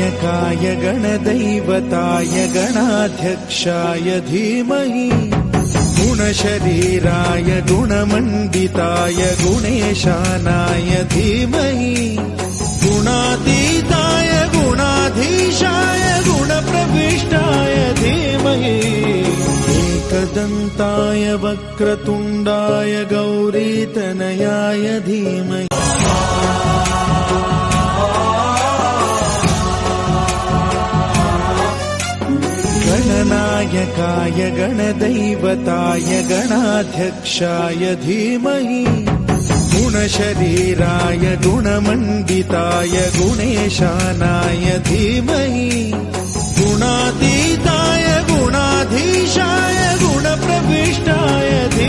गणनायकाय गणदैवताय गणाध्यक्षाय धीमहि गुणशरीराय गुणमण्डिताय गुणेशानाय धीमहि गुणातीताय गुणाधीशाय गुणप्रविष्टाय धीमहि एकदन्ताय वक्रतुण्डाय गौरीतनयाय धीमहि गणनायकाय गणदैवताय गणाध्यक्षाय धीमहि गुणशरीराय गुणमण्डिताय गुणेशानाय धीमहि गुणातीताय गुणाधीशाय गुणप्रविष्टाय